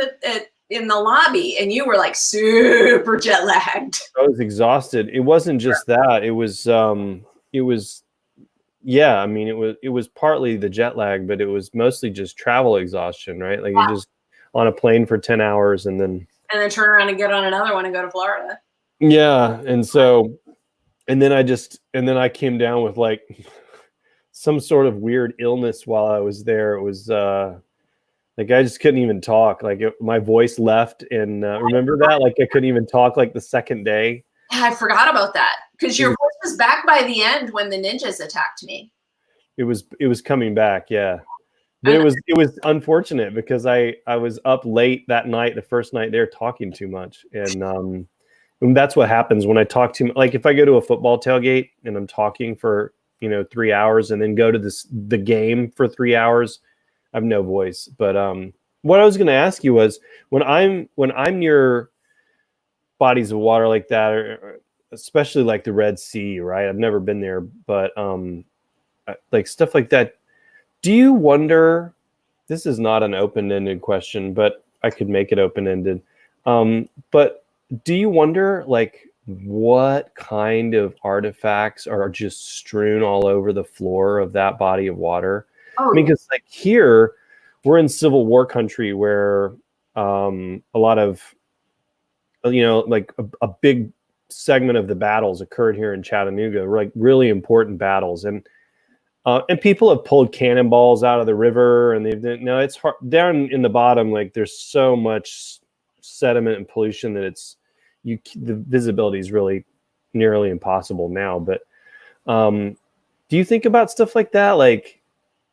in the lobby and you were like super jet lagged. I was exhausted. It wasn't just that. It was yeah, I mean it was partly the jet lag, but it was mostly just travel exhaustion, right? Like you just on a plane for 10 hours and then turn around and get on another one and go to Florida. Yeah, and then I came down with like some sort of weird illness while I was there. It was like I just couldn't even talk. Like my voice left, and remember that? Like I couldn't even talk like the second day. Yeah, I forgot about that because your voice was back by the end when the ninjas attacked me. It was coming back, yeah. But it was unfortunate because I was up late that night, the first night there, talking too much, and that's what happens when I talk too much. Like if I go to a football tailgate and I'm talking for 3 hours and then go to the game for 3 hours, I have no voice. But what I was going to ask you was when I'm near bodies of water like that, or especially like the Red Sea, right? I've never been there, but like stuff like that. Do you wonder? This is not an open-ended question, but I could make it open-ended. But do you wonder, like, what kind of artifacts are just strewn all over the floor of that body of water? Oh, I mean, because like here, we're in Civil War country where a lot of, like a big segment of the battles occurred here in Chattanooga, like really important battles. And And people have pulled cannonballs out of the river, and no, it's hard down in the bottom. Like there's so much sediment and pollution that the visibility is really nearly impossible now. But do you think about stuff like that? Like,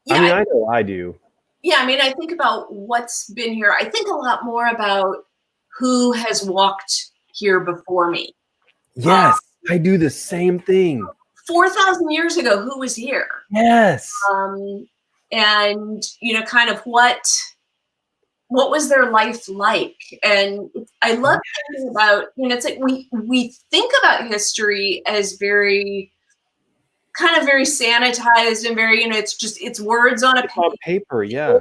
Yeah, I mean, I know I do. Yeah, I mean, I think about what's been here. I think a lot more about who has walked here before me. Yes, I do the same thing. 4,000 years ago, who was here? Yes. And kind of what was their life like? And I love thinking about, it's like we think about history as very sanitized and very, it's words on a paper. Yeah.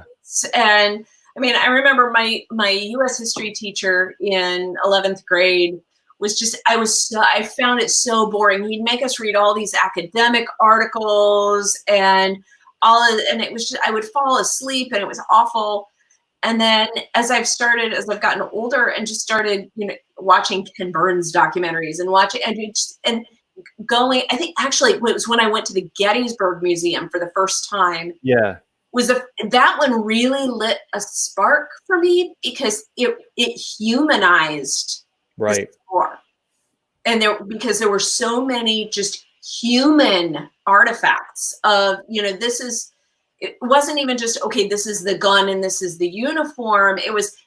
And I mean, I remember my U.S. history teacher in 11th grade I found it so boring. He'd make us read all these academic articles and it was just, I would fall asleep and it was awful. And then as I've gotten older and just started, watching Ken Burns documentaries and going, I think actually it was when I went to the Gettysburg Museum for the first time. Yeah. That one really lit a spark for me because it humanized right. War. And because there were so many just human artifacts of, it wasn't even just, okay, this is the gun and this is the uniform.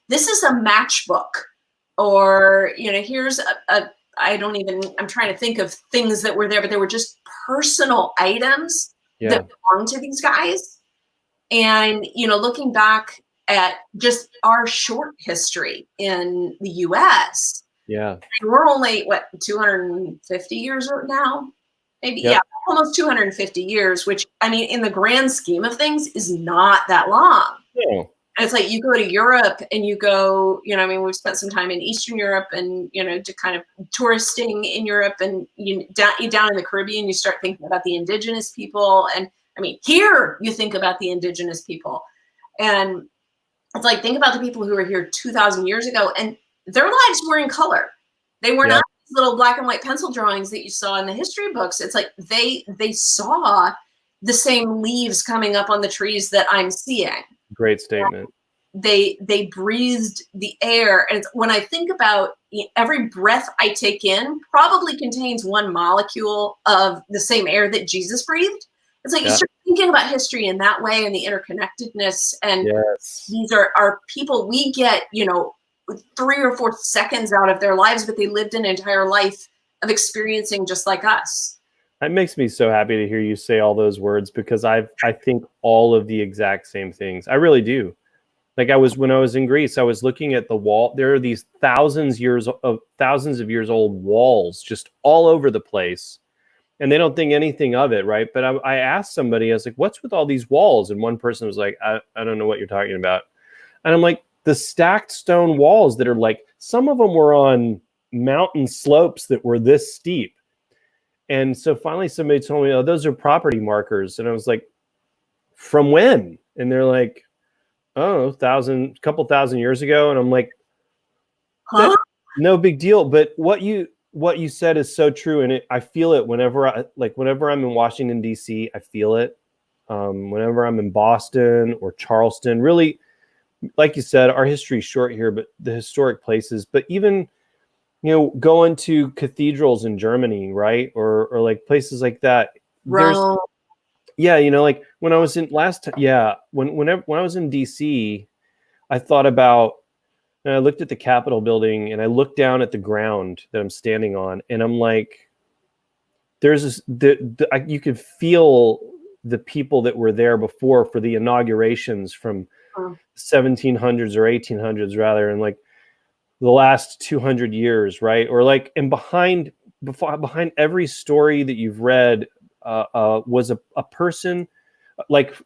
This is a matchbook, or, here's I'm trying to think of things that were there, but they were just personal items that belonged to these guys. And, looking back at just our short history in the US, we're only 250 years old now, maybe. Yep. Yeah, almost 250 years, which I mean, in the grand scheme of things, is not that long. Yeah. And it's like you go to Europe and you go, we've spent some time in Eastern Europe and, to kind of touristing in Europe, and down in the Caribbean, you start thinking about the indigenous people. And I mean, here you think about the indigenous people, and it's like, think about the people who were here 2,000 years ago, and their lives were in color. They were not these little black and white pencil drawings that you saw in the history books. It's like they saw the same leaves coming up on the trees that I'm seeing. Great statement. They breathed the air. And when I think about every breath I take in probably contains one molecule of the same air that Jesus breathed. It's like you start thinking about history in that way and the interconnectedness. And these are people we get, 3 or 4 seconds out of their lives, but they lived an entire life of experiencing just like us. That makes me so happy to hear you say all those words, because I think all of the exact same things. I really do. Like when I was in Greece, I was looking at the wall. There are these thousands of years old walls just all over the place. And they don't think anything of it, right? But I asked somebody, I was like, what's with all these walls? And one person was like, I don't know what you're talking about. And I'm like, the stacked stone walls that are like, some of them were on mountain slopes that were this steep. And so finally somebody told me, oh, those are property markers. And I was like, from when? And they're like, oh, couple thousand years ago. And I'm like, no big deal. But what you said is so true. And I feel it whenever I'm in Washington, D.C., I feel it. Whenever I'm in Boston or Charleston, really, like you said, our history is short here, but the historic places, but even, going to cathedrals in Germany, right? Or like places like that. Rome. Like when I was in when I was in DC, I thought about, and I looked at the Capitol building and I looked down at the ground that I'm standing on, and I'm like, you could feel the people that were there before for the inaugurations from 1700s or 1800s rather, and like the last 200 years, right? Or like, and behind every story that you've read was a person, like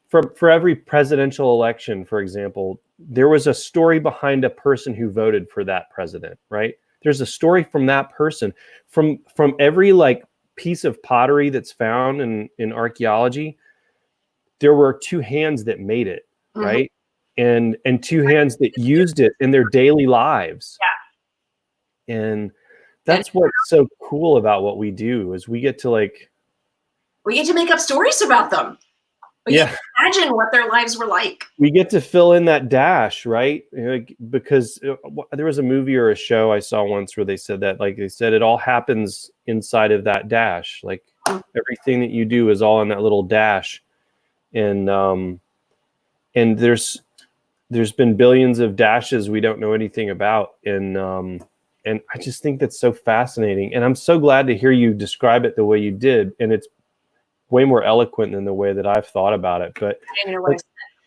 for every presidential election, for example, there was a story behind a person who voted for that president, right? There's a story from that person. From every like piece of pottery that's found in archaeology, there were 2 hands that made it, right? And 2 hands that used it in their daily lives. Yeah. And that's what's so cool about what we do, is we get to like We get to make up stories about them. We Yeah. get to imagine what their lives were like. We get to fill in that dash, right? Because there was a movie or a show I saw once where they said that, like they said, it all happens inside of that dash. Like everything that you do is all in that little dash. And there's been billions of dashes we don't know anything about. And I just think that's so fascinating. And I'm so glad to hear you describe it the way you did. And it's way more eloquent than the way that I've thought about it. But like,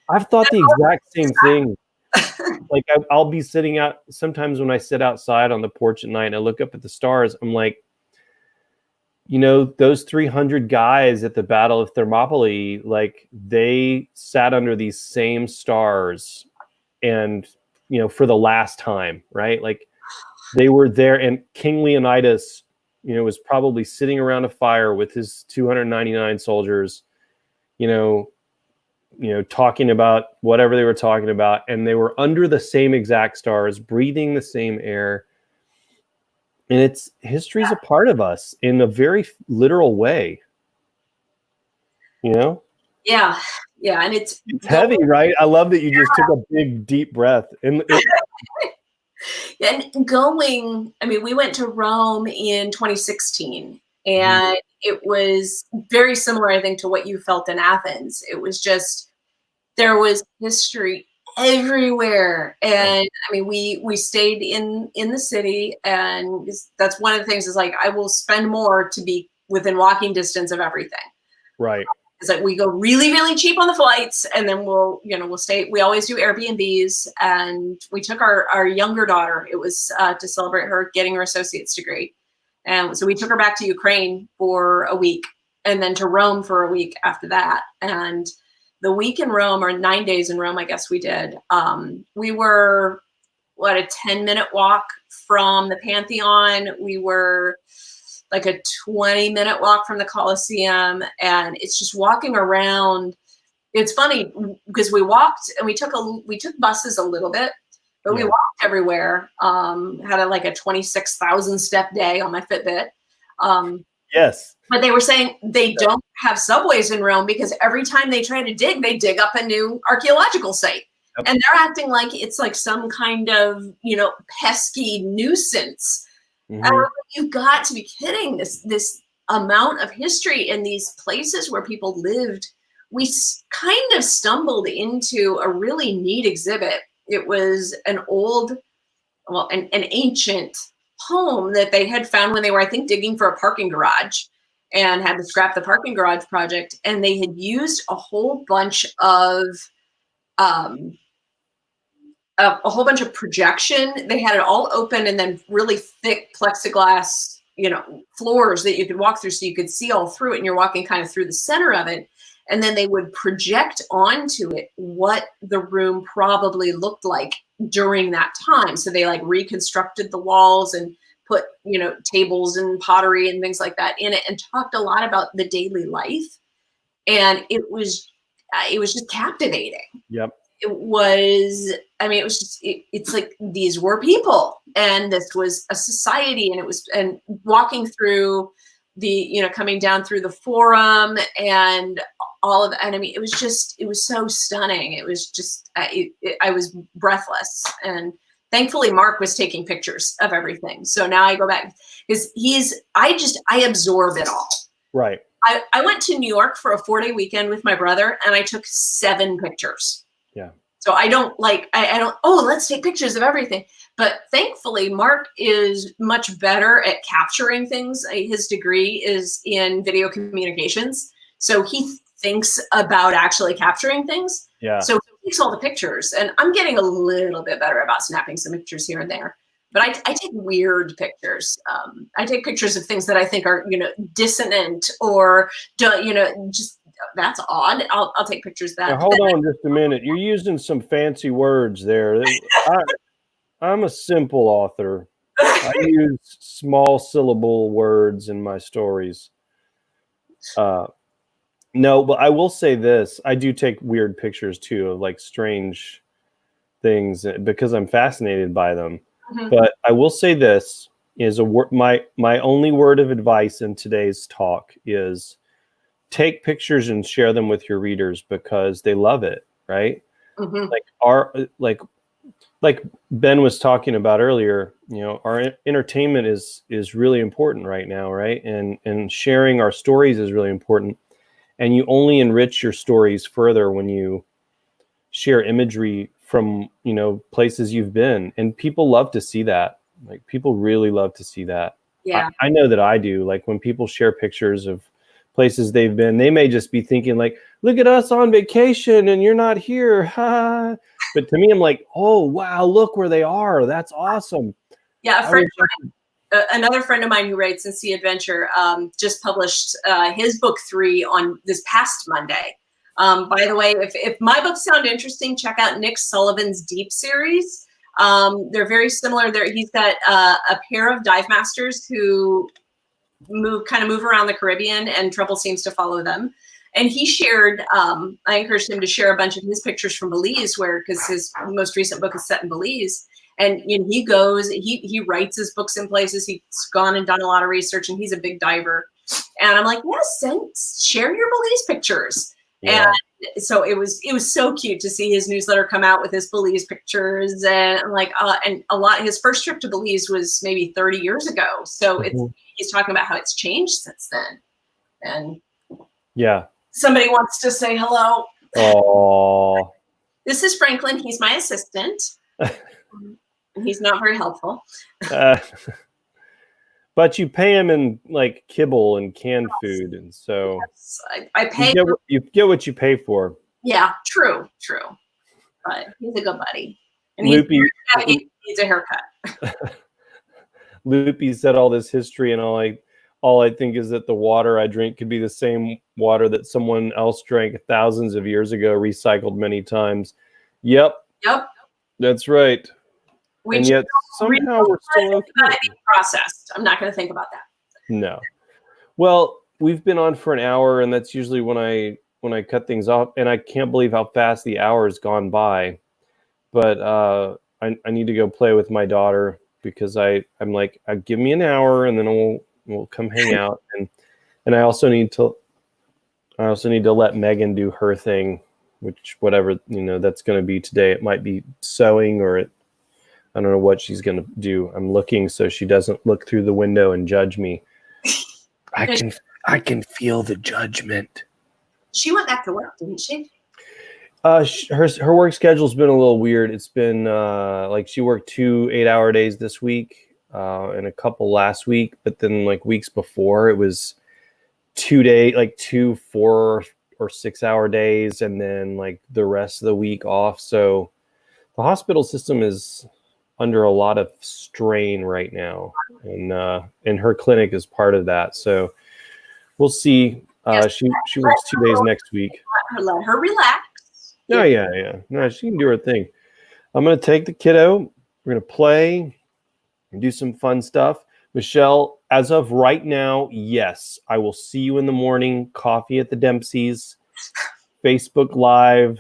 I've thought the exact same thing. Like I'll be sitting out sometimes when I sit outside on the porch at night and I look up at the stars, I'm like, you know, those 300 guys at the Battle of Thermopylae, like they sat under these same stars and, you know, for the last time, right? Like they were there, and King Leonidas, you know, was probably sitting around a fire with his 299 soldiers, you know, talking about whatever they were talking about, and they were under the same exact stars, breathing the same air. And it's history's a part of us in a very literal way, you know? Yeah. Yeah. And it's heavy, right? I love that you just took a big, deep breath. And going, I mean, we went to Rome in 2016, and it was very similar, I think, to what you felt in Athens. It was just, there was history everywhere. And I mean, we stayed in the city, and that's one of the things is like, I will spend more to be within walking distance of everything. Right. It's like we go really, really cheap on the flights, and then we'll stay. We always do Airbnbs, and we took our younger daughter. It was to celebrate her getting her associate's degree. And so we took her back to Ukraine for a week, and then to Rome for a week after that. And the week in Rome, or 9 days in Rome, I guess we did. We were, a 10-minute walk from the Pantheon. We were like a 20-minute walk from the Colosseum, and it's just walking around. It's funny because we walked and we took buses a little bit, but we walked everywhere. Had a 26,000 step day on my Fitbit. Yes. But they were saying they don't have subways in Rome because every time they try to dig, they dig up a new archaeological site. Yep. And they're acting like it's like some kind of, pesky nuisance. Mm-hmm. And you've got to be kidding. This amount of history in these places where people lived. We kind of stumbled into a really neat exhibit. It was an ancient home that they had found when they were, I think, digging for a parking garage, and had to scrap the parking garage project. And they had used a whole bunch of projection. They had it all open, and then really thick plexiglass, floors that you could walk through, so you could see all through it, and you're walking kind of through the center of it. And then they would project onto it what the room probably looked like during that time. So they reconstructed the walls and put, tables and pottery and things like that in it, and talked a lot about the daily life. And it was just captivating. Yep. It was, it was just, it's like, these were people, and this was a society, and walking through the, coming down through the forum and all of, and it was so stunning. It was just, I was breathless. And thankfully Mark was taking pictures of everything. So now I go back, because I absorb it all. Right. I went to New York for a 4-day weekend with my brother, and I took 7 pictures. Yeah. So I don't, let's take pictures of everything. But thankfully, Mark is much better at capturing things. His degree is in video communications. So he thinks about actually capturing things. Yeah. So he takes all the pictures, and I'm getting a little bit better about snapping some pictures here and there. But I take weird pictures. I take pictures of things that I think are, dissonant, or, just, that's odd. I'll take pictures of that. Now, hold on just a minute. You're using some fancy words there. I'm a simple author. I use small syllable words in my stories. No, but I will say this. I do take weird pictures too, of strange things, because I'm fascinated by them. Mm-hmm. But I will say this is my only word of advice in today's talk is take pictures and share them with your readers because they love it, right? Mm-hmm. Like Ben was talking about earlier, our entertainment is really important right now, right? And sharing our stories is really important. And you only enrich your stories further when you share imagery from, places you've been. And people love to see that. Like, people really love to see that. Yeah. I know that I do. Like, when people share pictures of places they've been, they may just be thinking like, look at us on vacation and you're not here. Ha. But to me, I'm like, oh, wow, look where they are. That's awesome. Yeah. Another friend of mine who writes in Sea Adventure just published his book 3 on this past Monday. By the way, if my books sound interesting, check out Nick Sullivan's Deep series. They're very similar. He's got a pair of dive masters who move around the Caribbean, and trouble seems to follow them. And he shared, I encouraged him to share a bunch of his pictures from Belize, because his most recent book is set in Belize. And he goes, he writes his books in places. He's gone and done a lot of research, and he's a big diver. And I'm like, yes, share your Belize pictures. Yeah. And so it was so cute to see his newsletter come out with his Belize pictures, and and his first trip to Belize was maybe 30 years ago. So he's talking about how it's changed since then. And yeah, somebody wants to say hello. Oh, this is Franklin. He's my assistant. He's not very helpful. But you pay him in like kibble and canned food, and so yes, I pay. You get what you pay for. Yeah, true. But he's a good buddy, and Loopy he needs a haircut. Loopy said all this history, and all I think is that the water I drink could be the same water that someone else drank thousands of years ago, recycled many times. Yep, that's right. And yet somehow we're still okay. Processed. I'm not going to think about that. No. Well, we've been on for an hour, and that's usually when I cut things off. And I can't believe how fast the hour has gone by. But I need to go play with my daughter, because I'm like, give me an hour, and then we'll come hang out. And I also need to let Megan do her thing, which whatever that's going to be today. It might be sewing, or I don't know what she's going to do. I'm looking so she doesn't look through the window and judge me. I can feel the judgment. She went back to work, didn't she? Her work schedule's been a little weird. It's been like she worked 2 8-hour days this week and a couple last week, but then like weeks before it was 2 4 or 6-hour days, and then like the rest of the week off. So the hospital system is under a lot of strain right now, and her clinic is part of that. So we'll see. Yes. She works 2 days next week. Let her relax. Oh yeah. No, she can do her thing. I'm gonna take the kiddo. We're gonna play and do some fun stuff. Michelle, as of right now, yes, I will see you in the morning. Coffee at the Dempsey's, Facebook Live.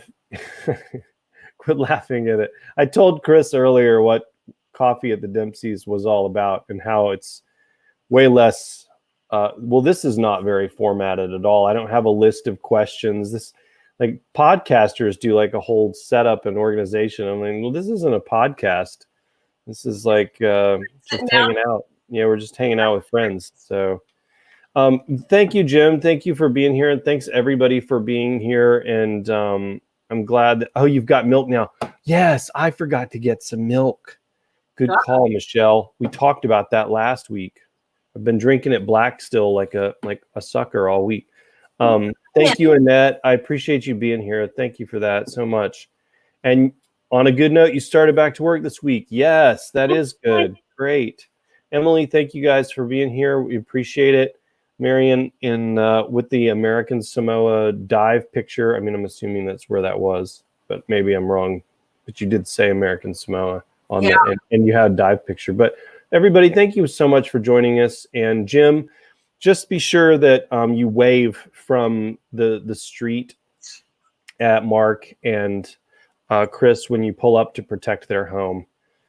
Quit laughing at it. I told Chris earlier what Coffee at the Dempsey's was all about, and how it's way less. This is not very formatted at all. I don't have a list of questions. This, like, podcasters do like a whole setup and organization. I'm like, well, this isn't a podcast. This is like just hanging out. Yeah, we're just hanging out with friends. So thank you, Jim. Thank you for being here, and thanks everybody for being here. And I'm glad that, you've got milk now. Yes, I forgot to get some milk. Good call, Michelle. We talked about that last week. I've been drinking it black still, like a sucker all week. Thank you, Annette. I appreciate you being here. Thank you for that so much. And on a good note, you started back to work this week. Yes, that is good. Great. Emily, thank you guys for being here. We appreciate it. Marion, with the American Samoa dive picture. I mean, I'm assuming that's where that was, but maybe I'm wrong. But you did say American Samoa on that, and you had a dive picture. But everybody, thank you so much for joining us. And Jim, just be sure that you wave from the street at Mark and Chris when you pull up to protect their home.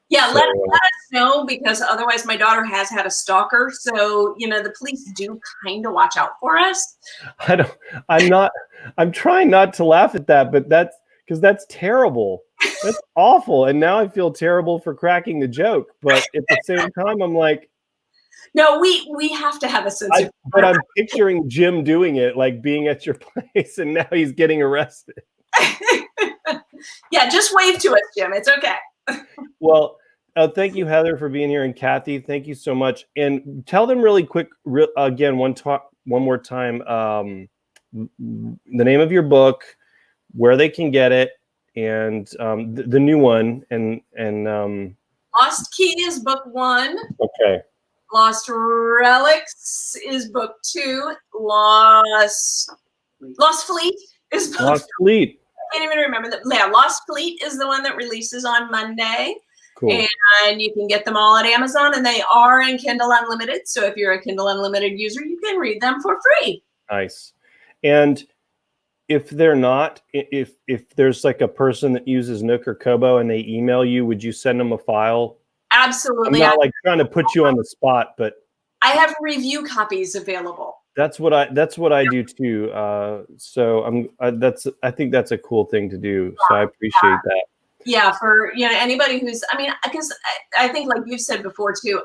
Yeah, So, let us know, because otherwise my daughter has had a stalker. So, the police do kind of watch out for us. I'm trying not to laugh at that, but that's terrible. That's awful. And now I feel terrible for cracking the joke. But at the same time, I'm like, no, we have to have a sense of but I'm picturing Jim doing it, like being at your place, and now he's getting arrested. Yeah, just wave to us, Jim. It's okay. Well, thank you, Heather, for being here, and Kathy, thank you so much. And tell them really quick, again, one more time, the name of your book, where they can get it, and the new one, and Lost Key is book 1. okay. Lost Relics is book 2. Lost Fleet is book Lost Fleet. I can't even remember that. Yeah, Lost Fleet is the one that releases on Monday. Cool. And you can get them all at Amazon, and they are in Kindle Unlimited. So if you're a Kindle Unlimited user, you can read them for free. Nice. And if they're not, if there's like a person that uses Nook or Kobo and they email you, would you send them a file? Absolutely. I'm not like trying to put you on the spot, but I have review copies available. That's what I do too. So I think that's a cool thing to do. So I appreciate that. Yeah, for anybody who's, because I think, like you've said before too,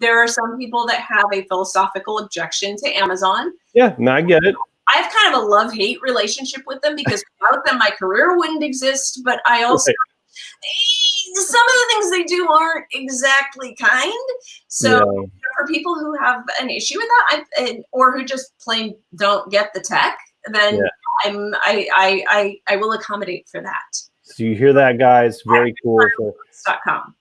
there are some people that have a philosophical objection to Amazon. Yeah, no, I get it. I have kind of a love-hate relationship with them, because without them my career wouldn't exist. But I also some of the things they do aren't exactly kind. So for people who have an issue with that, or who just plain don't get the tech, then I will accommodate for that. So you hear that, guys? Very cool. .com.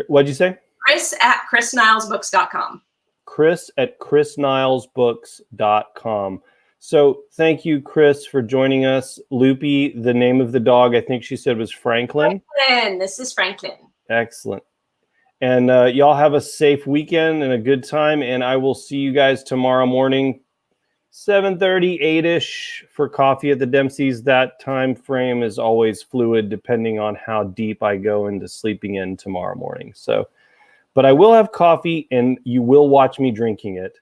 What'd you say? Chris at chrisnilesbooks.com. Chris at chrisnilesbooks.com. So thank you, Chris, for joining us. Loopy, the name of the dog, I think she said, was Franklin. Franklin. This is Franklin. Excellent. And y'all have a safe weekend and a good time. And I will see you guys tomorrow morning, 7:30, 8-ish for coffee at the Dempsey's. That time frame is always fluid depending on how deep I go into sleeping in tomorrow morning. So, but I will have coffee, and you will watch me drinking it.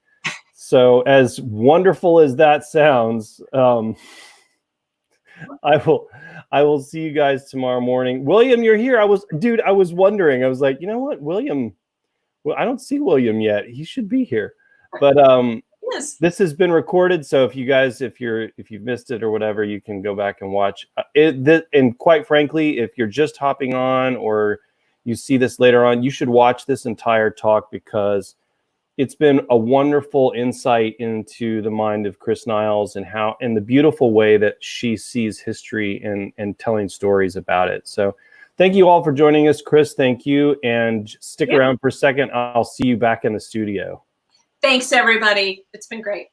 So as wonderful as that sounds, I will see you guys tomorrow morning. William, you're here. I was wondering. I was like, you know what, William? Well, I don't see William yet. He should be here. But yes. This has been recorded, so if you've missed it or whatever, you can go back and watch it. And quite frankly, if you're just hopping on or you see this later on, you should watch this entire talk, because it's been a wonderful insight into the mind of Chris Niles and the beautiful way that she sees history and telling stories about it. So thank you all for joining us. Chris, thank you. And stick around for a second. I'll see you back in the studio. Thanks, everybody. It's been great.